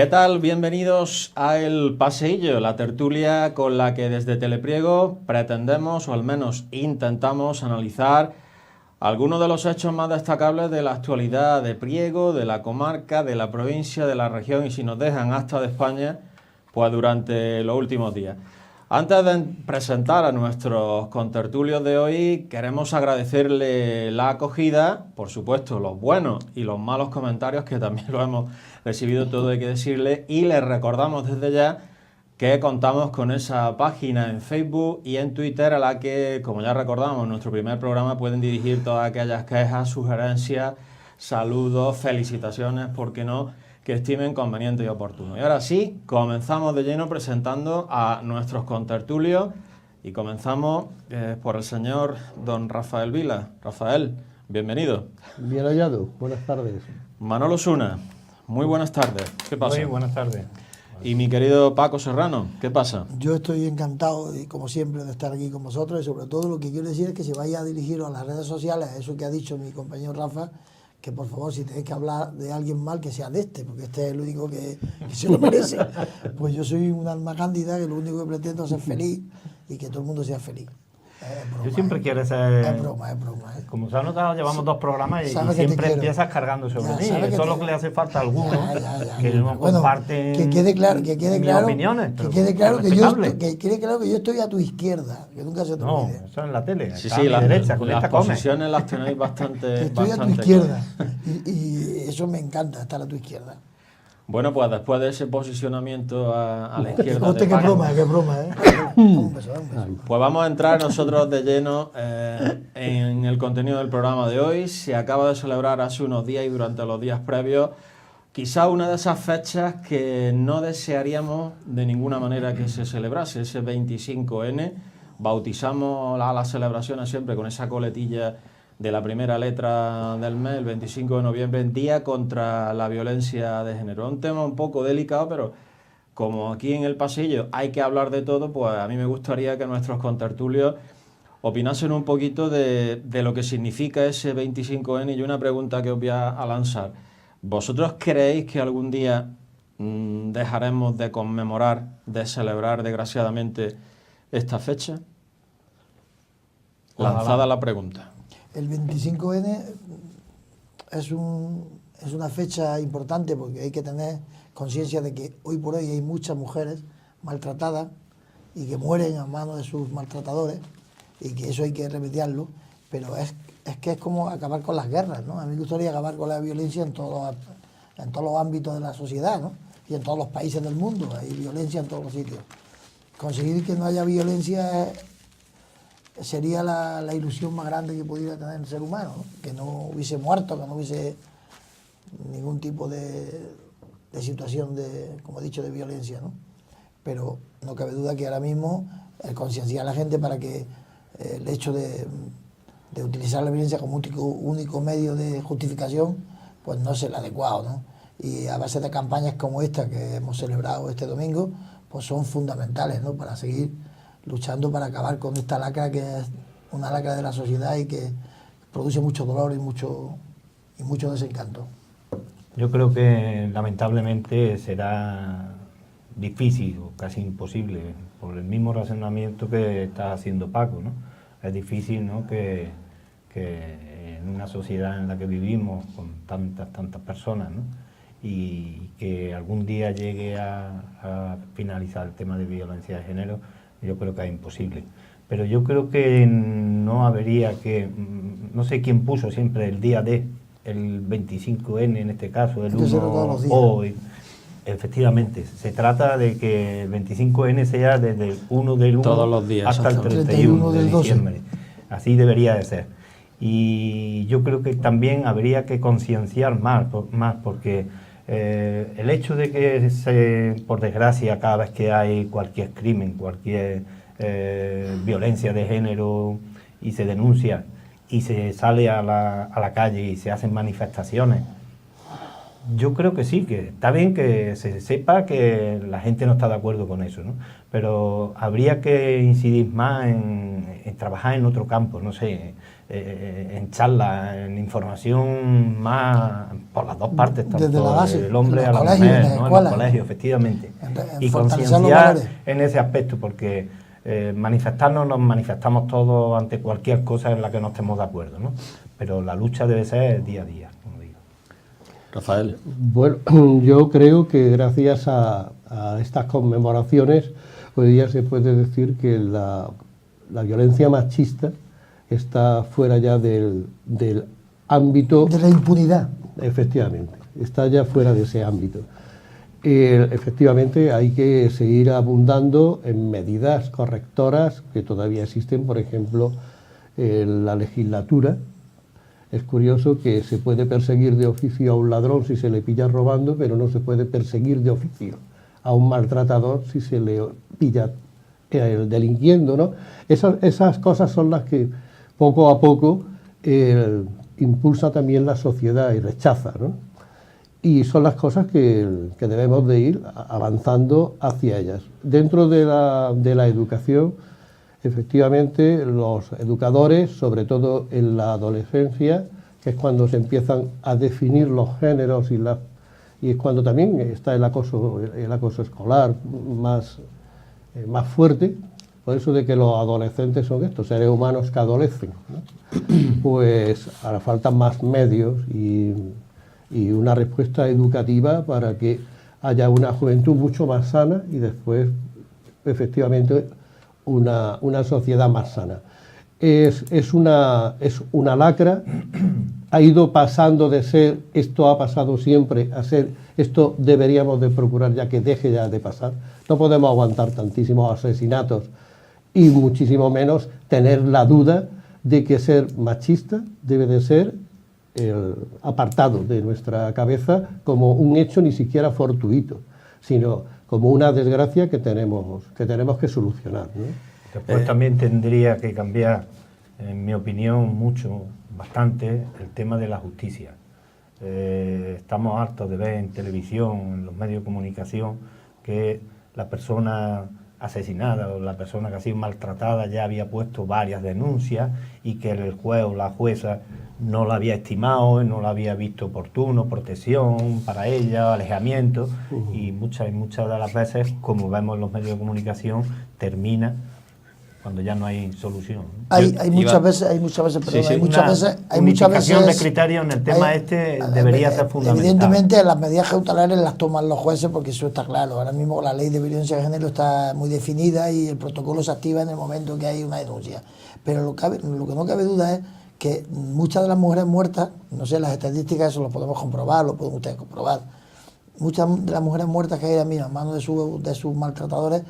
¿Qué tal? Bienvenidos a El Paseillo, la tertulia con la que desde Telepriego pretendemos, o al menos intentamos, analizar algunos de los hechos más destacables de la actualidad de Priego, de la comarca, de la provincia, de la región y, si nos dejan, hasta de España, pues durante los últimos días. Antes de presentar a nuestros contertulios de hoy, queremos agradecerle la acogida, por supuesto, los buenos y los malos comentarios, que también lo hemos recibido, todo hay que decirle, y les recordamos desde ya que contamos con esa página en Facebook y en Twitter a la que, como ya recordamos en nuestro primer programa, pueden dirigir todas aquellas quejas, sugerencias, saludos, felicitaciones, ¿por qué no?, que estimen conveniente y oportuno. Y ahora sí, comenzamos de lleno presentando a nuestros contertulios y comenzamos por el señor don Rafael Vila. Rafael, bienvenido. Bien hallado, buenas tardes. Manolo Suna, muy buenas tardes. ¿Qué pasa? Muy buenas tardes. Y mi querido Paco Serrano, ¿qué pasa? Yo estoy encantado, y como siempre, de estar aquí con vosotros, y sobre todo lo que quiero decir es que se vaya a dirigir a las redes sociales, a eso que ha dicho mi compañero Rafa, que por favor, si tenéis que hablar de alguien mal, que sea de este, porque este es el único que se lo merece. Pues yo soy un alma cándida, que lo único que pretendo es ser feliz y que todo el mundo sea feliz. Broma, Yo siempre quiero ser... Es broma. Como se ha notado, llevamos dos programas y siempre empiezas cargando sobre mí. Eso es lo que le hace falta a algunos, que no bueno, comparten que quede claro, mis opiniones. Que quede claro que yo estoy a tu izquierda, que nunca se te olvide. No, eso en la tele. Sí, a mi derecha, con las esta come. posiciones las tenéis bastante Que estoy a tu bastante izquierda. Y eso me encanta, estar a tu izquierda. Bueno, pues después de ese posicionamiento a la izquierda Hostia, de Paco, qué broma, ¿eh? Un beso. pues vamos a entrar nosotros de lleno en el contenido del programa de hoy. Se acaba de celebrar hace unos días y durante los días previos quizá una de esas fechas que no desearíamos de ninguna manera que se celebrase, ese 25N. Bautizamos a las celebraciones siempre con esa coletilla de la primera letra del mes, el 25 de noviembre, Día contra la Violencia de Género. Un tema un poco delicado, pero como aquí en El Pasillo hay que hablar de todo, pues a mí me gustaría que nuestros contertulios opinasen un poquito de lo que significa ese 25N. Y una pregunta que os voy a lanzar. ¿Vosotros creéis que algún día dejaremos de conmemorar, de celebrar, desgraciadamente, esta fecha? Lanzada la pregunta. El 25N es una fecha importante porque hay que tener conciencia de que hoy por hoy hay muchas mujeres maltratadas y que mueren a manos de sus maltratadores, y que eso hay que remediarlo, pero es que es como acabar con las guerras, ¿no? A mí me gustaría acabar con la violencia en todos los ámbitos de la sociedad, ¿no? Y en todos los países del mundo hay violencia en todos los sitios. Conseguir que no haya violencia sería la ilusión más grande que pudiera tener el ser humano, ¿no? Que no hubiese muerto, que no hubiese ningún tipo de situación como he dicho, de violencia, ¿no? Pero no cabe duda que ahora mismo concienciar a la gente para que el hecho de utilizar la violencia como único medio de justificación, pues no es el adecuado, ¿no? Y a base de campañas como esta que hemos celebrado este domingo, pues son fundamentales, ¿no? Para seguir luchando para acabar con esta lacra, que es una lacra de la sociedad y que produce mucho dolor y mucho desencanto. Yo creo que lamentablemente será difícil o casi imposible, por el mismo razonamiento que está haciendo Paco, ¿no? Es difícil, ¿no?, que en una sociedad en la que vivimos con tantas personas, ¿no?, y que algún día llegue a finalizar el tema de violencia de género, yo creo que es imposible. Pero yo creo que no habría que... No sé quién puso siempre el día de, el 25N en este caso, el 1 hoy. Efectivamente, se trata de que el 25N sea desde el 1 del 1 todos los días, hasta el 31 de diciembre. Así debería de ser. Y yo creo que también habría que concienciar más porque el hecho de que, por desgracia, cada vez que hay cualquier crimen, cualquier violencia de género y se denuncia y se sale a la calle y se hacen manifestaciones, Yo creo que sí, que está bien que se sepa que la gente no está de acuerdo con eso, ¿no? Pero habría que incidir más en trabajar en otro campo, no sé, en charlas, en información más por las dos partes, tanto Desde la base, del hombre en a los la colegios, mujer, en las ¿no? En los escuelas. colegios, efectivamente. En Y fortalecer los concienciar valores. en ese aspecto, porque manifestarnos nos manifestamos todos ante cualquier cosa en la que no estemos de acuerdo, ¿no? Pero la lucha debe ser día a día, como digo. Rafael. Bueno, yo creo que gracias a estas conmemoraciones hoy día se puede decir que la violencia machista está fuera ya del ámbito. De la impunidad. Efectivamente, está ya fuera de ese ámbito. Efectivamente hay que seguir abundando en medidas correctoras que todavía existen, por ejemplo, en la legislatura. Es curioso que se puede perseguir de oficio a un ladrón si se le pilla robando, pero no se puede perseguir de oficio a un maltratador si se le pilla delinquiendo, ¿no? Esas cosas son las que poco a poco impulsa también la sociedad y rechaza, ¿no? Y son las cosas que debemos de ir avanzando hacia ellas. Dentro de la educación, efectivamente, los educadores, sobre todo en la adolescencia, que es cuando se empiezan a definir los géneros y es cuando también está el acoso escolar más fuerte, por eso de que los adolescentes son estos seres humanos que adolecen, ¿no? Pues ahora faltan más medios y una respuesta educativa para que haya una juventud mucho más sana y después, efectivamente, una sociedad más sana. Es una lacra, ha ido pasando de ser, esto ha pasado siempre, a ser, esto deberíamos de procurar ya que deje ya de pasar. No podemos aguantar tantísimos asesinatos y muchísimo menos tener la duda de que ser machista debe de ser apartado de nuestra cabeza como un hecho ni siquiera fortuito, sino como una desgracia que tenemos que solucionar, ¿no? Después también tendría que cambiar, en mi opinión, bastante, el tema de la justicia. Estamos hartos de ver en televisión, en los medios de comunicación, que la persona asesinada o la persona que ha sido maltratada ya había puesto varias denuncias y que el juez o la jueza no la había estimado, no la había visto oportuno, protección para ella, alejamiento, y muchas de las veces, como vemos en los medios de comunicación, termina cuando ya no hay solución. Hay muchas veces, unificación de criterios en el tema debería ser fundamental. Evidentemente las medidas cautelares las toman los jueces porque eso está claro. Ahora mismo la ley de violencia de género está muy definida y el protocolo se activa en el momento que hay una denuncia. Pero lo que no cabe duda es que muchas de las mujeres muertas, no sé, las estadísticas eso lo podemos comprobar, lo pueden ustedes comprobar, muchas de las mujeres muertas que hay ahora mismo a manos de sus maltratadores,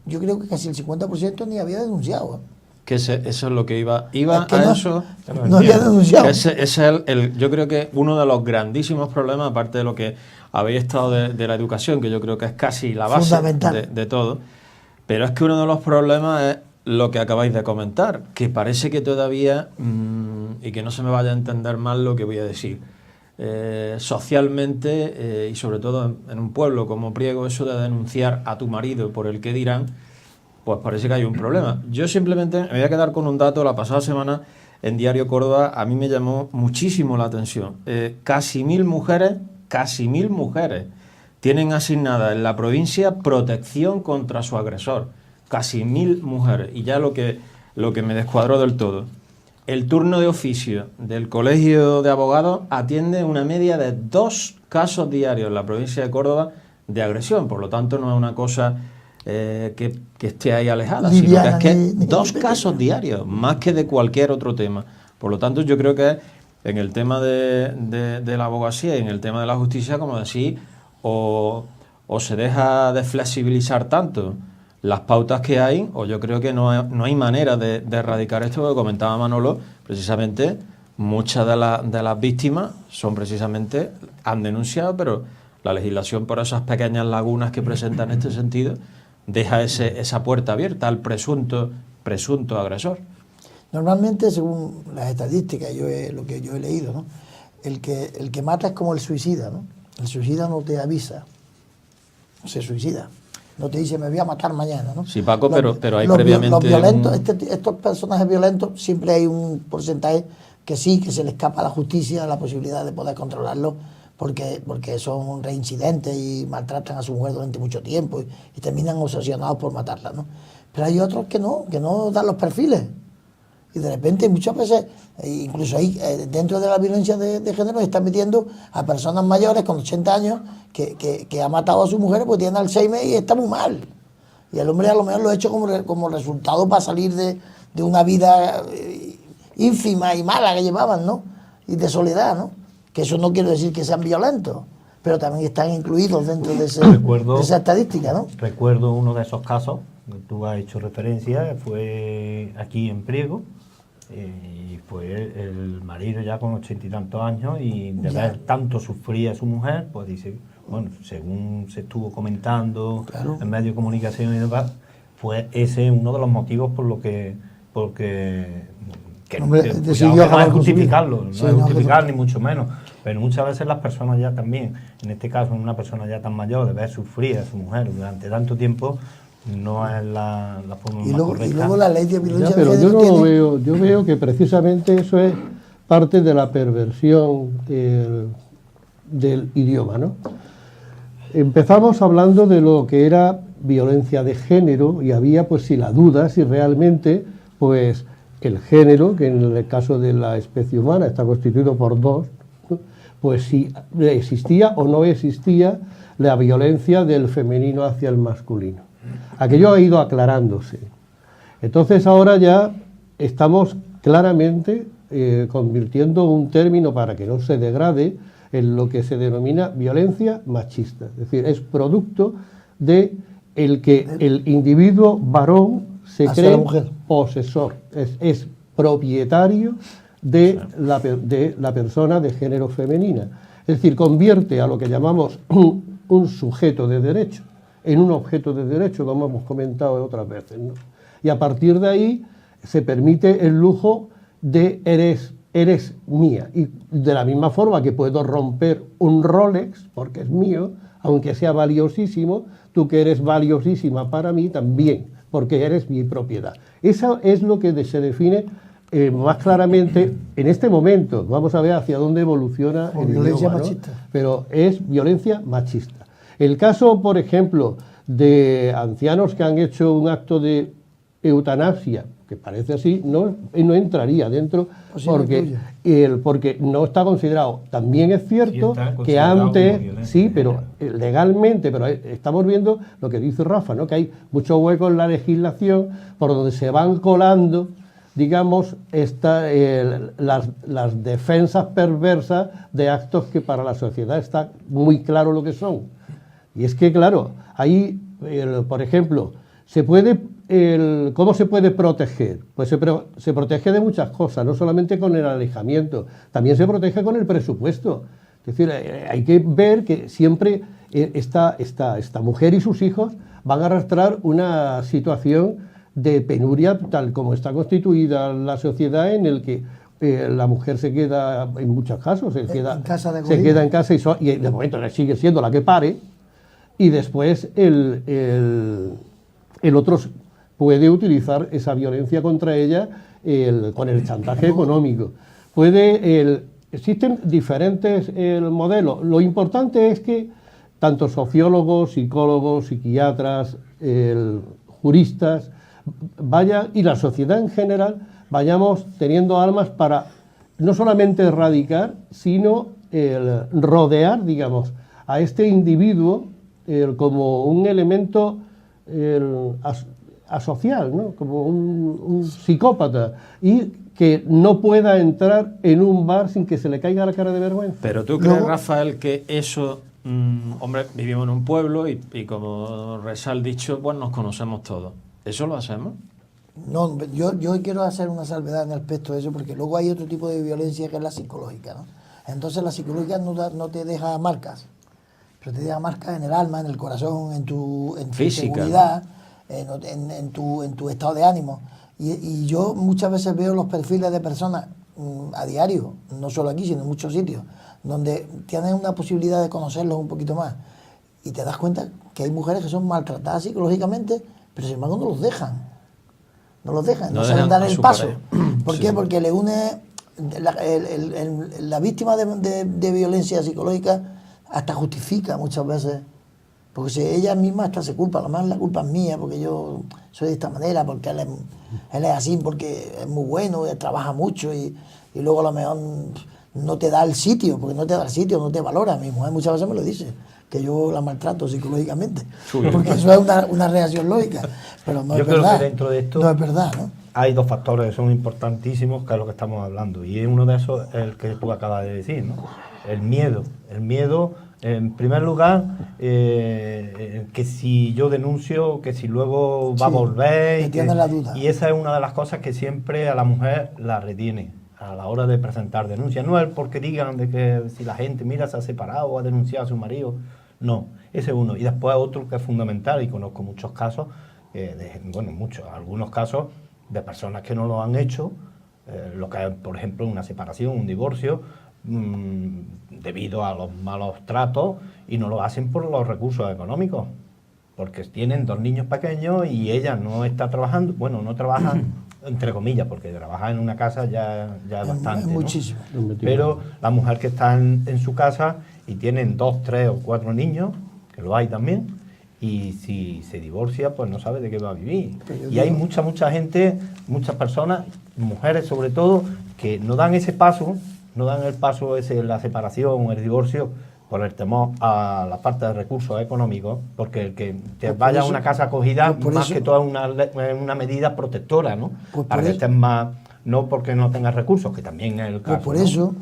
yo creo que casi el 50% ni había denunciado. Que eso es lo que iba es que a no, eso. No había denunciado. Ese es yo creo que uno de los grandísimos problemas, aparte de lo que habéis estado de la educación, que yo creo que es casi la base de todo, pero es que uno de los problemas es lo que acabáis de comentar, que parece que todavía, y que no se me vaya a entender mal lo que voy a decir, socialmente y sobre todo en un pueblo como Priego, eso de denunciar a tu marido por el que dirán, pues parece que hay un problema. Yo simplemente me voy a quedar con un dato. La pasada semana en Diario Córdoba a mí me llamó muchísimo la atención. Casi 1.000 mujeres tienen asignada en la provincia protección contra su agresor. Casi 1.000 mujeres. Y ya lo que me descuadró del todo. El turno de oficio del Colegio de Abogados atiende una media de 2 casos diarios en la provincia de Córdoba de agresión. Por lo tanto, no es una cosa que esté ahí alejada, sino que es que 2 casos diarios, más que de cualquier otro tema. Por lo tanto, yo creo que en el tema de la abogacía y en el tema de la justicia, como decís, o se deja de flexibilizar tanto las pautas que hay, o yo creo que no hay manera de erradicar esto, que comentaba Manolo, precisamente muchas de las víctimas han denunciado, pero la legislación, por esas pequeñas lagunas que presenta en este sentido, deja esa puerta abierta al presunto agresor. Normalmente, según las estadísticas, lo que yo he leído, ¿no? el que mata es como el suicida, ¿no? El suicida no te avisa, se suicida. No te dice, me voy a matar mañana, ¿no? Sí, Paco, pero hay los previamente... violentos, estos personajes violentos, siempre hay un porcentaje que sí, que se le escapa a la justicia la posibilidad de poder controlarlo, porque son reincidentes y maltratan a su mujer durante mucho tiempo y terminan obsesionados por matarla, ¿no? Pero hay otros que no dan los perfiles. Y de repente muchas veces, incluso ahí dentro de la violencia de género, están metiendo a personas mayores con 80 años que ha matado a su mujer porque tiene Alzheimer y está muy mal. Y el hombre a lo mejor lo ha hecho como resultado para salir de una vida ínfima y mala que llevaban, ¿no? Y de soledad, ¿no? Que eso no quiere decir que sean violentos, pero también están incluidos dentro de esa estadística, ¿no? Recuerdo uno de esos casos que tú has hecho referencia, fue aquí en Priego, y fue el marido ya con 80 y tantos años, y de ver tanto sufría su mujer, pues dice, bueno, según se estuvo comentando en medios de comunicación y demás, fue ese uno de los motivos por lo que decidió no acabar es con su vida. justificarlo, no Sí, es no, justificar ni mucho menos, pero muchas veces las personas ya también, en este caso una persona ya tan mayor, de ver sufrir a su mujer durante tanto tiempo, no es la forma más correcta. Y luego la ley de violencia pero de yo género no lo tiene... veo, yo veo que precisamente eso es parte de la perversión del idioma, ¿no? Empezamos hablando de lo que era violencia de género y había pues si la duda si realmente pues el género, que en el caso de la especie humana está constituido por dos, ¿no? Pues si existía o no existía la violencia del femenino hacia el masculino. Aquello ha ido aclarándose. Entonces ahora ya estamos claramente convirtiendo un término para que no se degrade en lo que se denomina violencia machista. Es decir, es producto de el que el individuo varón se cree posesor, es propietario de la persona de género femenina. Es decir, convierte a lo que llamamos un sujeto de derecho en un objeto de derecho, como hemos comentado otras veces, ¿no? Y a partir de ahí se permite el lujo de eres mía. Y de la misma forma que puedo romper un Rolex, porque es mío, aunque sea valiosísimo, tú que eres valiosísima para mí también, porque eres mi propiedad. Eso es lo que se define más claramente en este momento. Vamos a ver hacia dónde evoluciona el violencia idioma, ¿no? machista. Pero es violencia machista. El caso, por ejemplo, de ancianos que han hecho un acto de eutanasia, que parece así, no entraría dentro porque no está considerado. También es cierto que antes, sí, pero legalmente, pero estamos viendo lo que dice Rafa, ¿no? Que hay muchos huecos en la legislación por donde se van colando, digamos, las defensas perversas de actos que para la sociedad está muy claro lo que son. Y es que, claro, ahí, por ejemplo, ¿cómo se puede proteger? Pues se protege de muchas cosas, no solamente con el alejamiento, también se protege con el presupuesto. Es decir, hay que ver que siempre esta mujer y sus hijos van a arrastrar una situación de penuria tal como está constituida la sociedad, en el que la mujer se queda, en muchos casos, se queda en casa y de momento sigue siendo la que pare. Y después el otro puede utilizar esa violencia contra ella con el chantaje económico. Existen diferentes modelos. Lo importante es que tanto sociólogos, psicólogos, psiquiatras, juristas, y la sociedad en general, vayamos teniendo armas para no solamente erradicar, sino rodear, digamos, a este individuo como un elemento asocial, ¿no? Como un psicópata, y que no pueda entrar en un bar sin que se le caiga la cara de vergüenza. Pero tú crees, Rafael, que eso, hombre, vivimos en un pueblo y como reza el dicho, pues nos conocemos todos. ¿Eso lo hacemos? No, yo quiero hacer una salvedad en el aspecto de eso, porque luego hay otro tipo de violencia que es la psicológica, ¿no? Entonces la psicológica no te deja marcas, pero te deja marcas en el alma, en el corazón, en tu física, seguridad, ¿no? en tu estado de ánimo. Y yo muchas veces veo los perfiles de personas a diario, no solo aquí, sino en muchos sitios, donde tienes una posibilidad de conocerlos un poquito más. Y te das cuenta que hay mujeres que son maltratadas psicológicamente, pero sin embargo no los dejan. No los dejan, no saben dar el paso. ¿Por qué? Porque le une la víctima de violencia psicológica, hasta justifica muchas veces, porque si ella misma hasta se culpa, a lo mejor la culpa es mía, porque yo soy de esta manera, porque él es así, porque es muy bueno, él trabaja mucho y luego a lo mejor no te da el sitio, porque no te da el sitio, no te valora. Mi mujer muchas veces me lo dice, que yo la maltrato psicológicamente, porque eso es una reacción lógica, pero no yo es creo verdad. Que dentro de esto no es verdad, ¿no? Hay dos factores que son importantísimos, que es lo que estamos hablando, y uno de esos es el que tú acabas de decir, ¿no? El miedo, en primer lugar, que si yo denuncio, que si luego va a volver, la duda. Y esa es una de las cosas que siempre a la mujer la retiene a la hora de presentar denuncias. No es porque digan de que si la gente, mira, se ha separado o ha denunciado a su marido, no, ese es uno. Y después otro que es fundamental, y conozco muchos casos, algunos casos de personas que no lo han hecho, lo que es, por ejemplo, una separación, un divorcio, debido a los malos tratos, y no lo hacen por los recursos económicos, porque tienen 2 niños pequeños y ella no está trabajando, no trabaja entre comillas, porque trabajar en una casa ya es bastante, ¿no? Muchísimo. Pero la mujer que está en su casa y tienen 2, 3 o 4 niños, que lo hay también, y si se divorcia, pues no sabe de qué va a vivir. Y hay mucha gente, muchas personas, mujeres sobre todo, que no dan ese paso, la separación o el divorcio, por el temor a la falta de recursos económicos, porque el que te vaya a una casa acogida, más que todo es una medida protectora, ¿no? Para que estés más, no porque no tengas recursos, que también es el caso. Por eso,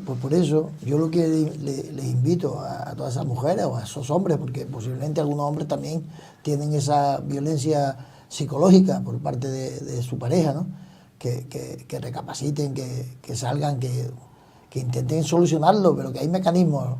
yo lo que les invito a todas esas mujeres o a esos hombres, porque posiblemente algunos hombres también tienen esa violencia psicológica por parte de su pareja, ¿no? Que recapaciten, que salgan, que intenten solucionarlo, pero que hay mecanismos,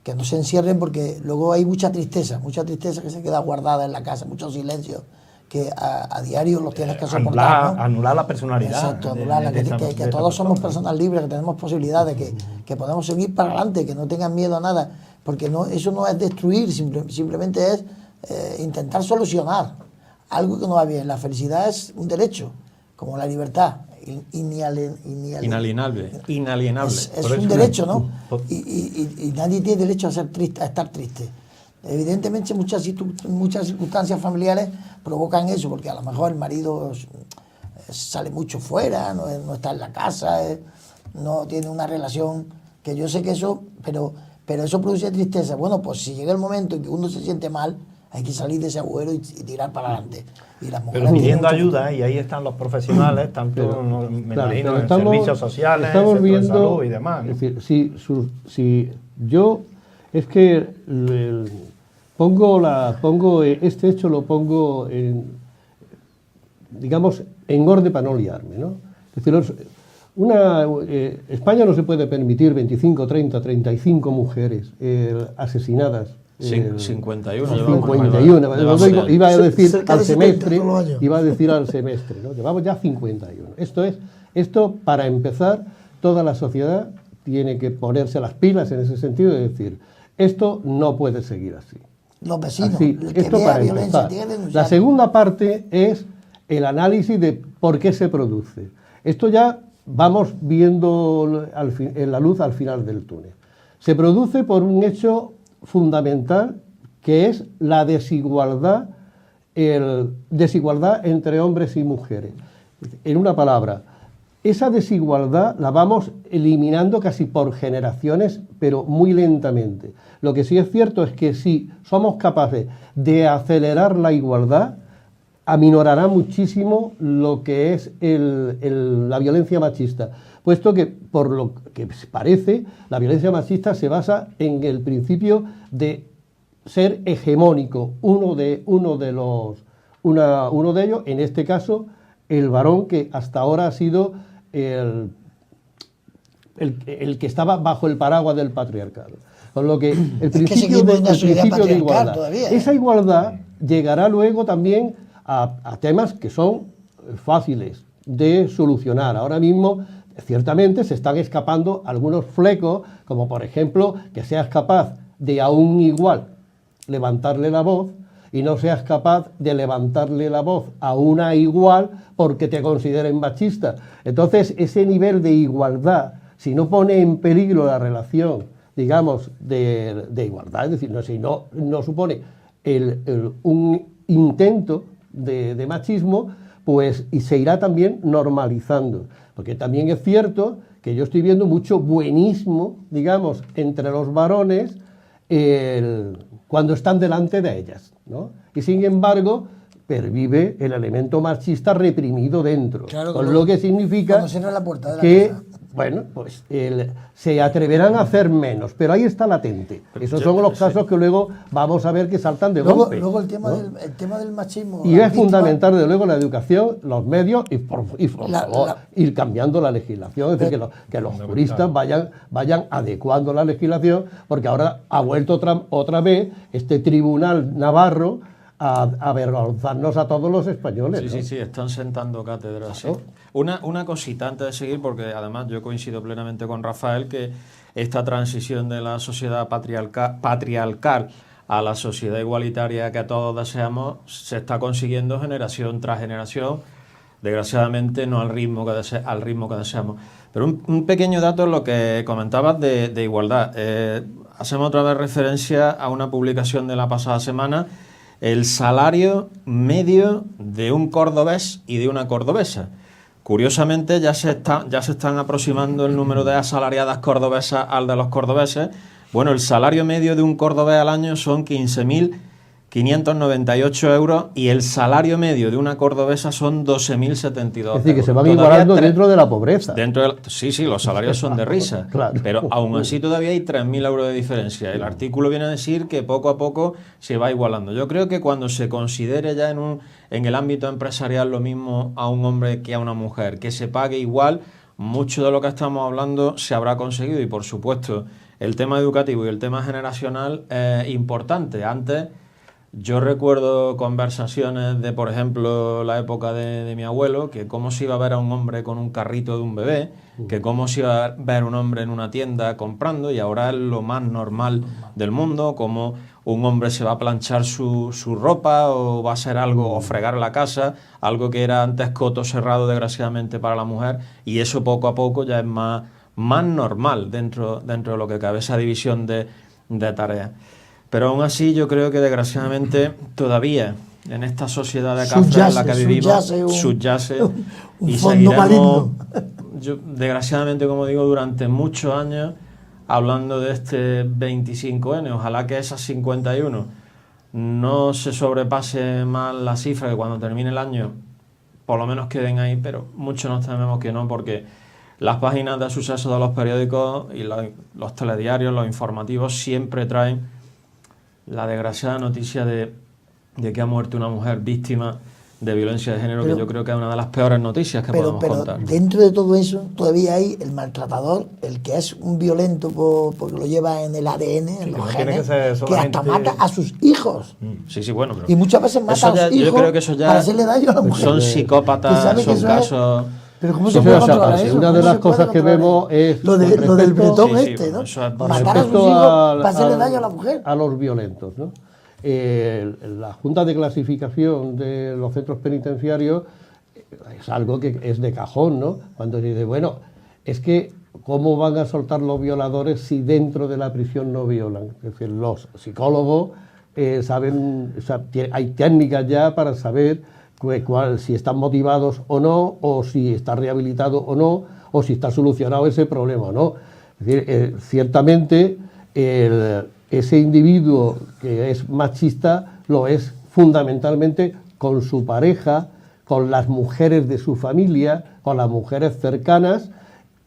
que no se encierren, porque luego hay mucha tristeza que se queda guardada en la casa, mucho silencio, que a diario los tienes que soportar, ¿no? Anular la personalidad. Exacto, anularla, que todos somos personas libres, que tenemos posibilidades, que podemos seguir para adelante, que no tengan miedo a nada, porque eso no es destruir, simplemente es intentar solucionar algo que no va bien. La felicidad es un derecho, como la libertad. Inalienable. Es un derecho, ¿no? Y nadie tiene derecho a estar triste. Evidentemente muchas circunstancias familiares provocan eso, porque a lo mejor el marido sale mucho fuera, no está en la casa, no tiene una relación, que yo sé que eso, pero eso produce tristeza. Bueno, pues si llega el momento en que uno se siente mal, hay que salir de ese agujero y tirar para adelante. Y las mujeres pero pidiendo ayuda, y ahí están los profesionales, tanto me imagino en servicios sociales, estamos sector de viendo, salud y demás, ¿no? Es decir, si yo es que pongo este hecho, lo pongo en orden para no liarme, ¿no? Es decir, España no se puede permitir 25, 30, 35 mujeres asesinadas. 51. Iba a decir al semestre, ¿no? Llevamos ya 51. Esto para empezar, toda la sociedad tiene que ponerse las pilas en ese sentido, de decir, esto no puede seguir así. Los vecinos, esto para empezar. La segunda parte es el análisis de por qué se produce. Esto ya vamos viendo en la luz al final del túnel. Se produce por un hecho fundamental, que es la desigualdad entre hombres y mujeres. En una palabra, esa desigualdad la vamos eliminando casi por generaciones, pero muy lentamente. Lo que sí es cierto es que si somos capaces de acelerar la igualdad, aminorará muchísimo lo que es la violencia machista, puesto que, por lo que parece, la violencia machista se basa en el principio de ser hegemónico, uno de ellos, en este caso, el varón, que hasta ahora ha sido el que estaba bajo el paraguas del patriarcado. Con lo que el principio de igualdad, todavía, esa igualdad llegará luego también a temas que son fáciles, de solucionar. Ahora mismo, ciertamente, se están escapando algunos flecos, como por ejemplo, que seas capaz de a un igual levantarle la voz y no seas capaz de levantarle la voz a una igual porque te consideren machista. Entonces, ese nivel de igualdad, si no pone en peligro la relación, digamos, de igualdad, es decir, si no supone un intento de machismo, pues y se irá también normalizando. Porque también es cierto que yo estoy viendo mucho buenismo, digamos, entre los varones cuando están delante de ellas, ¿no? Y sin embargo, pervive el elemento machista reprimido dentro, claro, con lo que significa cuando cierra la puerta de la que, casa. bueno, pues se atreverán a hacer menos, pero ahí está latente. Esos son los casos que luego vamos a ver que saltan de golpe. Luego el tema, ¿no? el tema del machismo. Y es fundamental, desde luego, la educación, los medios y por favor, ir cambiando la legislación. Es decir, que los juristas vayan adecuando la legislación, porque ahora ha vuelto otra vez este tribunal navarro a avergonzarnos a todos los españoles. Sí, ¿no? sí, están sentando cátedra. Sí. Claro. Una cosita antes de seguir, porque además yo coincido plenamente con Rafael que esta transición de la sociedad patriarcal a la sociedad igualitaria que todos deseamos se está consiguiendo generación tras generación, desgraciadamente no al ritmo que deseamos. Pero un pequeño dato en lo que comentabas de igualdad. Hacemos otra vez referencia a una publicación de la pasada semana, el salario medio de un cordobés y de una cordobesa. Curiosamente ya se están aproximando el número de asalariadas cordobesas al de los cordobeses. Bueno, el salario medio de un cordobés al año son 15.598 euros y el salario medio de una cordobesa son 12.072. Es decir, que se van igualando dentro de la pobreza. Sí, los salarios son de risa, Claro. pero aún así todavía hay 3.000 euros de diferencia. El artículo viene a decir que poco a poco se va igualando. Yo creo que cuando se considere ya en el ámbito empresarial lo mismo a un hombre que a una mujer, que se pague igual, mucho de lo que estamos hablando se habrá conseguido. Y por supuesto, el tema educativo y el tema generacional es importante. Antes, yo recuerdo conversaciones de, por ejemplo, la época de mi abuelo, que cómo se iba a ver a un hombre con un carrito de un bebé, que cómo se iba a ver un hombre en una tienda comprando, y ahora es lo más normal del mundo, como un hombre se va a planchar su ropa o va a hacer algo, o fregar la casa, algo que era antes coto cerrado desgraciadamente para la mujer, y eso poco a poco ya es más normal dentro de lo que cabe, esa división de tareas. Pero aún así yo creo que desgraciadamente todavía en esta sociedad de cafre en la que vivimos subyace un y fondo seguiremos, maligno. desgraciadamente, como digo, durante muchos años hablando de este 25N. Ojalá que esas 51 no se sobrepase más la cifra, que cuando termine el año por lo menos queden ahí, pero muchos nos tememos que no, porque las páginas de sucesos de los periódicos y los telediarios, los informativos, siempre traen la desgraciada noticia de que ha muerto una mujer víctima de violencia de género, que yo creo que es una de las peores noticias que podemos contar. Dentro de todo eso todavía hay el maltratador, el que es un violento porque lo lleva en el ADN, en los genes, que hasta mata a sus hijos. Sí, bueno, pero y muchas veces mata a los hijos yo creo que eso ya para hacerle daño a la mujer. Son psicópatas, son casos... Pero ¿cómo se puede controlar eso? Una de las cosas que vemos es lo del bretón ¿no? Matar a sus hijos para hacerle daño a la mujer. A los violentos, ¿no? La Junta de Clasificación de los centros penitenciarios es algo que es de cajón, ¿no? Cuando se dice, bueno, es que ¿cómo van a soltar los violadores si dentro de la prisión no violan? Es decir, los psicólogos saben, o sea, hay técnicas ya para saber si están motivados o no, o si está rehabilitado o no, o si está solucionado ese problema o no. Es decir, ciertamente ese individuo que es machista lo es fundamentalmente con su pareja, con las mujeres de su familia, con las mujeres cercanas,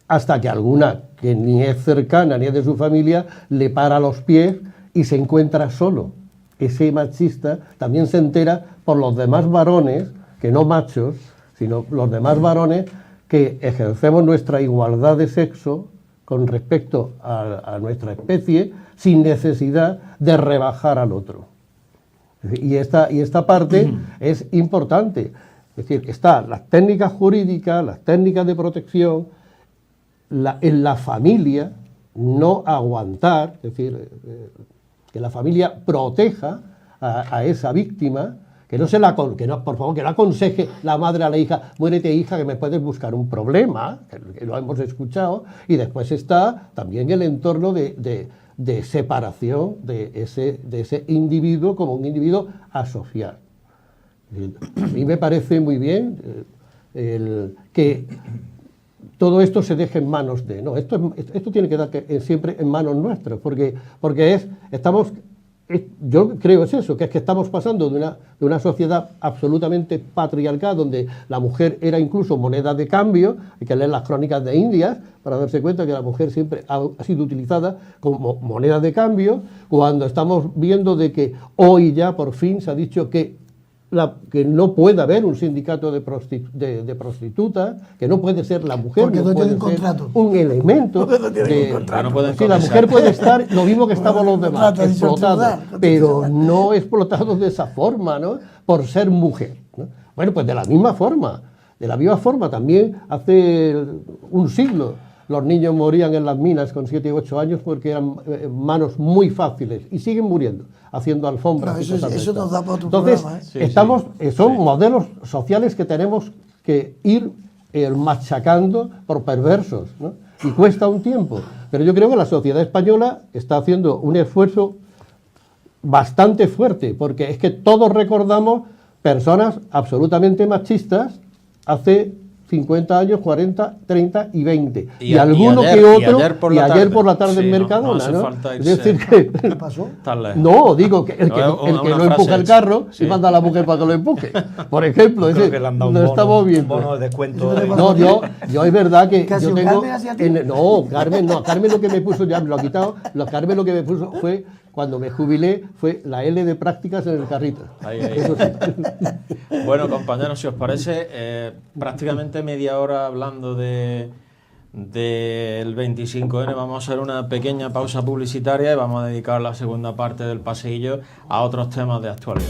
hasta que alguna que ni es cercana ni es de su familia le para los pies y se encuentra solo. Ese machista también se entera por los demás varones, que no machos, sino los demás varones que ejercemos nuestra igualdad de sexo con respecto a nuestra especie sin necesidad de rebajar al otro. Y esta parte es importante. Es decir, están las técnicas jurídicas, las técnicas de protección, en la familia, no aguantar, es decir, que la familia proteja a esa víctima, que no, por favor, que no aconseje la madre a la hija, muérete hija, que me puedes buscar un problema, que lo hemos escuchado, y después está también el entorno de separación de ese individuo como un individuo asocial. A mí me parece muy bien que todo esto se deje en manos de... No, esto tiene que dar siempre en manos nuestras, porque yo creo es eso, que es que estamos pasando de una sociedad absolutamente patriarcal, donde la mujer era incluso moneda de cambio. Hay que leer las crónicas de Indias para darse cuenta que la mujer siempre ha sido utilizada como moneda de cambio, cuando estamos viendo de que hoy ya por fin se ha dicho que no puede haber un sindicato de prostitutas, que no puede ser la mujer, porque no puede ser contrato. un elemento. Sí, la mujer puede estar lo mismo que estamos los demás, explotados, pero no explotados de esa forma, ¿no? Por ser mujer, ¿no? Bueno, pues de la misma forma también hace un siglo los niños morían en las minas con 7 y 8 años porque eran manos muy fáciles y siguen muriendo haciendo alfombras. No, eso nos da para otro Entonces, programa, son modelos sociales que tenemos que ir machacando por perversos, ¿no? Y cuesta un tiempo, pero yo creo que la sociedad española está haciendo un esfuerzo bastante fuerte, porque es que todos recordamos personas absolutamente machistas hace 50 años, 40, 30 y 20. Y alguno que otro, y ayer por la tarde en Mercadona, ¿no? Es decir, que... ¿Qué pasó? No, digo que el que no empuja el carro y manda a la mujer para que lo empuje. Por ejemplo, lo estamos viendo. Un bono de descuento. No, yo es verdad que yo tengo... Carmen Carmen lo que me puso, ya me lo ha quitado, Carmen lo que me puso fue... Cuando me jubilé fue la L de prácticas en el carrito. Ahí. Eso sí. Bueno, compañeros, si os parece, prácticamente media hora hablando del 25N. Vamos a hacer una pequeña pausa publicitaria y vamos a dedicar la segunda parte del paseillo a otros temas de actualidad.